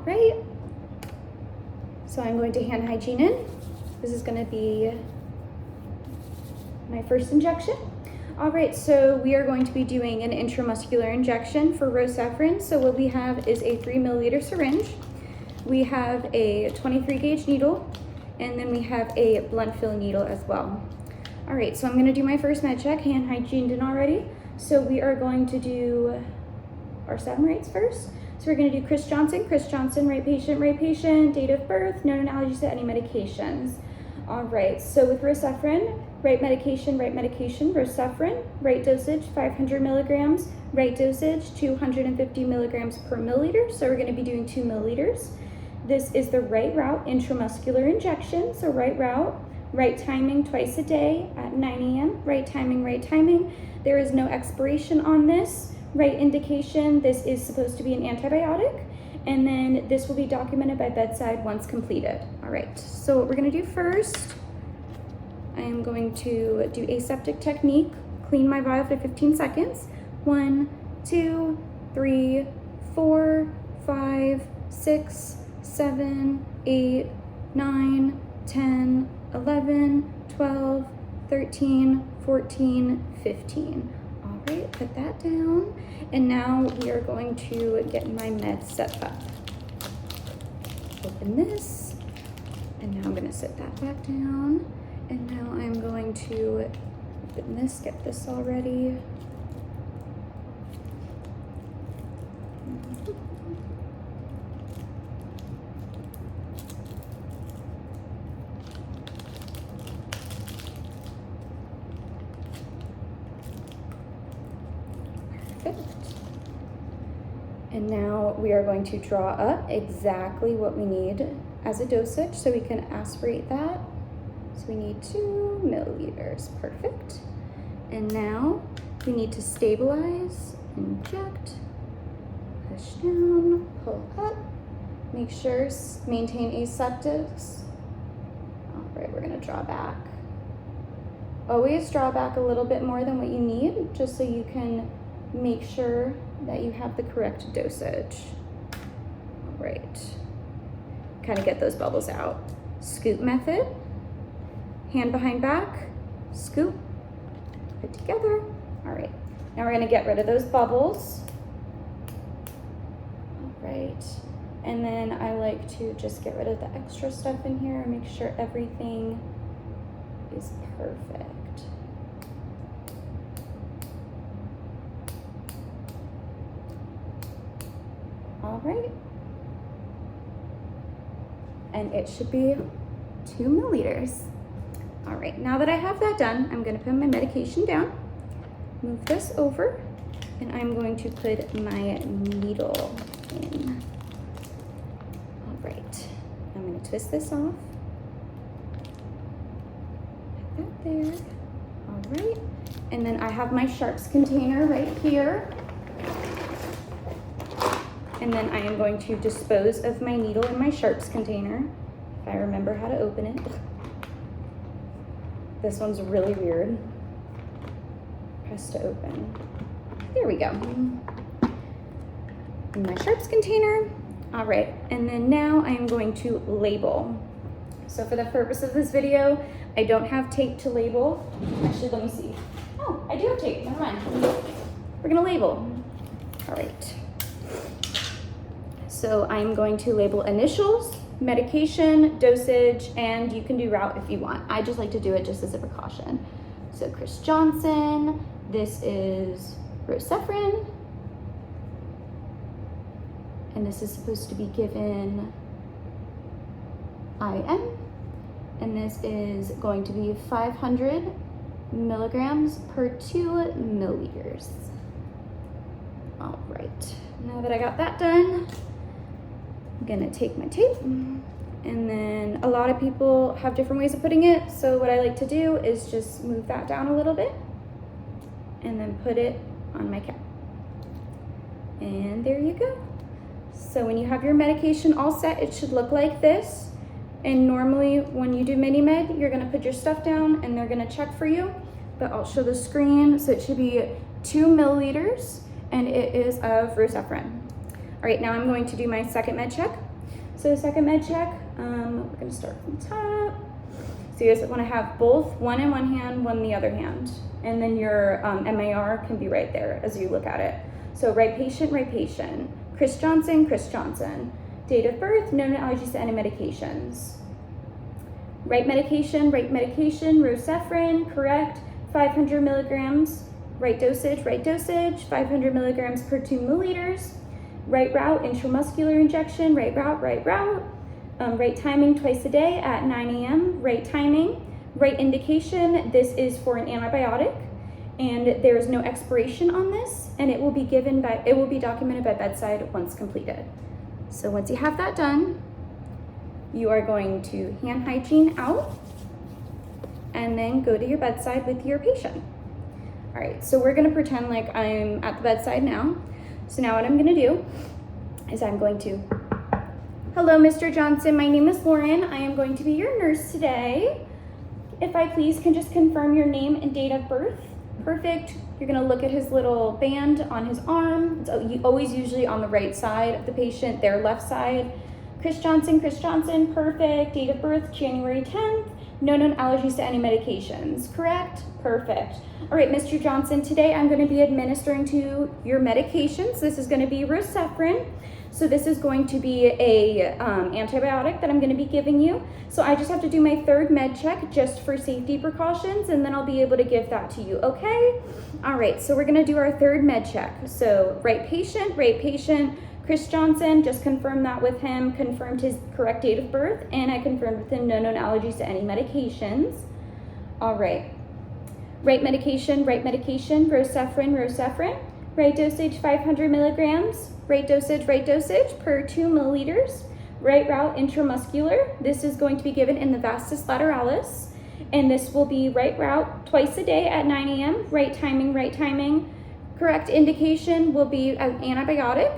right. So I'm going to hand hygiene in. This is going to be my first injection. All right, so we are going to be doing an intramuscular injection for Rocephin. So what we have is a 3 milliliter syringe. We have a 23 gauge needle, and then we have a blunt fill needle as well. All right, so I'm gonna do my first med check, hand hygiened in already. So we are going to do our 7 rates first. So we're gonna do Chris Johnson, right patient, date of birth, known allergies to any medications. All right, so with Rocephin, right medication, Rocephin, right dosage, 500 milligrams, right dosage, 250 milligrams per milliliter. So we're gonna be doing 2 milliliters. This is the right route intramuscular injection. So right route, right timing twice a day at 9 a.m., right timing. There is no expiration on this. Right indication, this is supposed to be an antibiotic. And then this will be documented by bedside once completed. All right, so what we're gonna do first, I am going to do aseptic technique, clean my vial for 15 seconds. 1, 2, 3, 4, 5, 6, 7, 8, 9, 10, 11, 12, 13, 14, 15. All right, put that down. And now we are going to get my meds set up. Open this, and now I'm gonna set that back down. And now I'm going to open this, get this all ready. Perfect. And now we are going to draw up exactly what we need as a dosage so we can aspirate that. So we need 2 milliliters, perfect. And now we need to stabilize, inject, push down, pull up, make sure, maintain aseptics. All right, we're gonna draw back. Always draw back a little bit more than what you need, just so you can make sure that you have the correct dosage. All right, kind of get those bubbles out. Scoop method, hand behind back, scoop, put together. All right, now we're gonna get rid of those bubbles. All right, and then I like to just get rid of the extra stuff in here and make sure everything is perfect. All right, and it should be 2 milliliters. All right, now that I have that done, I'm gonna put my medication down, move this over, and I'm going to put my needle in. All right, I'm gonna twist this off. Put that there. All right, and then I have my sharps container right here. And then I am going to dispose of my needle in my sharps container, if I remember how to open it. This one's really weird. Press to open. There we go. In my sharps container. All right, and then now I am going to label. So for the purpose of this video, I don't have tape to label. Actually, let me see. Oh, I do have tape, never mind. We're gonna label. All right. So I'm going to label initials, medication, dosage, and you can do route if you want. I just like to do it just as a precaution. So Chris Johnson, this is Rocephin, and this is supposed to be given IM, and this is going to be 500 milligrams per 2 milliliters. All right, now that I got that done, I'm gonna take my tape, and then a lot of people have different ways of putting it. So what I like to do is just move that down a little bit and then put it on my cap. And there you go. So when you have your medication all set, it should look like this. And normally when you do mini med, you're gonna put your stuff down and they're gonna check for you, but I'll show the screen. So it should be 2 milliliters and it is of Rocephin. All right, now I'm going to do my second med check. So the second med check, we're gonna start from the top. So you guys wanna have both, one in one hand, one in the other hand. And then your MAR can be right there as you look at it. So right patient, Chris Johnson, date of birth, no allergies to any medications. Right medication, Rocephin, correct, 500 milligrams, right dosage, 500 milligrams per 2 milliliters. Right route, intramuscular injection, right route. Right timing twice a day at 9 a.m., right timing. Right indication, this is for an antibiotic, and there is no expiration on this, and it will be documented by bedside once completed. So once you have that done, you are going to hand hygiene out and then go to your bedside with your patient. All right, so we're gonna pretend like I'm at the bedside now. So now what I'm gonna do is hello, Mr. Johnson, my name is Lauren. I am going to be your nurse today. If I please can just confirm your name and date of birth. Perfect. You're gonna look at his little band on his arm. It's always usually on the right side of the patient, their left side. Chris Johnson, perfect. Date of birth, January 10th. No known allergies to any medications, correct? Perfect. All right, Mr. Johnson, today I'm gonna be administering to your medications. This is gonna be Rocephin. So this is going to be a antibiotic that I'm gonna be giving you. So I just have to do my third med check just for safety precautions, and then I'll be able to give that to you, okay? All right, so we're gonna do our third med check. So right patient, Chris Johnson, just confirmed that with him, confirmed his correct date of birth, and I confirmed with him no known allergies to any medications. All right. Right medication, Rocephin. Right dosage, 500 milligrams. Right dosage per 2 milliliters. Right route, intramuscular. This is going to be given in the vastus lateralis. And this will be right route twice a day at 9 a.m. Right timing. Correct indication will be an antibiotic.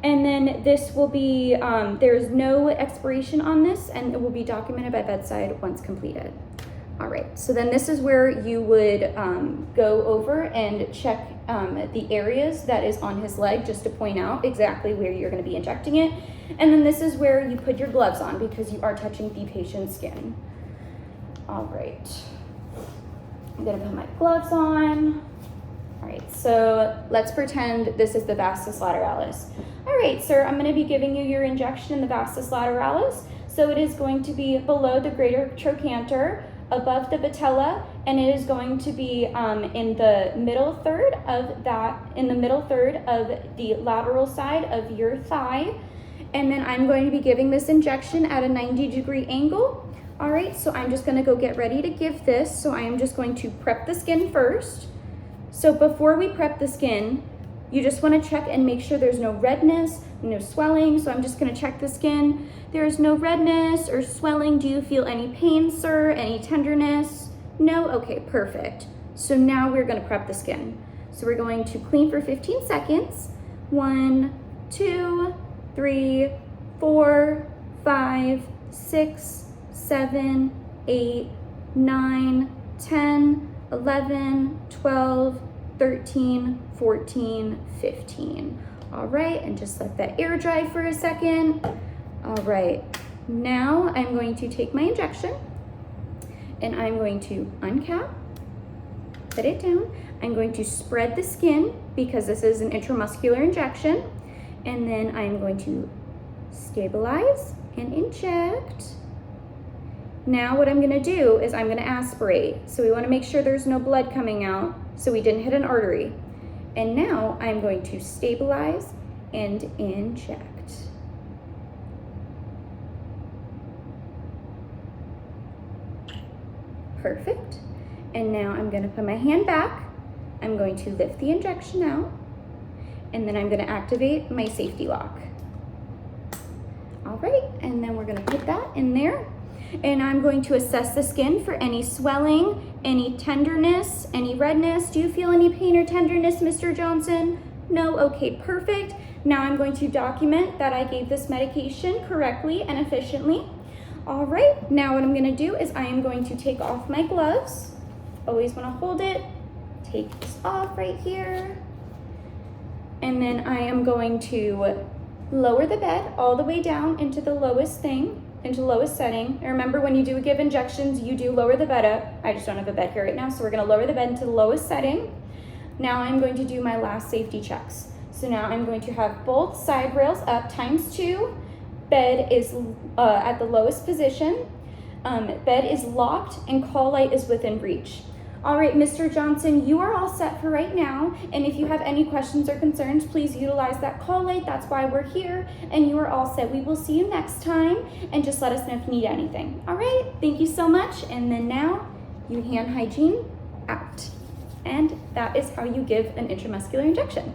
And then this will be, there's no expiration on this, and it will be documented by bedside once completed. All right, so then this is where you would go over and check the areas that is on his leg, just to point out exactly where you're gonna be injecting it. And then this is where you put your gloves on because you are touching the patient's skin. All right, I'm gonna put my gloves on. All right, so let's pretend this is the vastus lateralis. All right, sir, I'm gonna be giving you your injection in the vastus lateralis. So it is going to be below the greater trochanter, above the patella, and it is going to be in the middle third of the lateral side of your thigh. And then I'm going to be giving this injection at a 90-degree angle. All right, so I'm just gonna go get ready to give this. So I am just going to prep the skin first. So before we prep the skin, you just wanna check and make sure there's no redness, no swelling. So I'm just gonna check the skin. There's no redness or swelling. Do you feel any pain, sir? Any tenderness? No? Okay, perfect. So now we're gonna prep the skin. So we're going to clean for 15 seconds. 1, 2, 3, 4, 5, 6, 7, 8, 9, 10, 11, 12, 13, 14, 15. All right, and just let that air dry for a second. All right, now I'm going to take my injection and I'm going to uncap, put it down. I'm going to spread the skin because this is an intramuscular injection. And then I'm going to stabilize and inject. Now what I'm gonna do is I'm gonna aspirate. So we wanna make sure there's no blood coming out so we didn't hit an artery. And now I'm going to stabilize and inject. Perfect. And now I'm gonna put my hand back. I'm going to lift the injection out, and then I'm gonna activate my safety lock. All right, and then we're gonna put that in there. And I'm going to assess the skin for any swelling, any tenderness, any redness. Do you feel any pain or tenderness, Mr. Johnson? No? Okay, perfect. Now I'm going to document that I gave this medication correctly and efficiently. All right, now what I'm gonna do is I am going to take off my gloves. Always wanna hold it. Take this off right here. And then I am going to Lower the bed all the way down into the lowest thing, into lowest setting. And remember, when you do give injections, you do lower the bed up. I just don't have a bed here right now, so we're gonna lower the bed into the lowest setting. Now I'm going to do my last safety checks. So now I'm going to have both side rails up ×2. Bed is at the lowest position. Bed is locked and call light is within reach. All right, Mr. Johnson, you are all set for right now. And if you have any questions or concerns, please utilize that call light. That's why we're here. And you are all set. We will see you next time. And just let us know if you need anything. All right, thank you so much. And then now, you hand hygiene out. And that is how you give an intramuscular injection.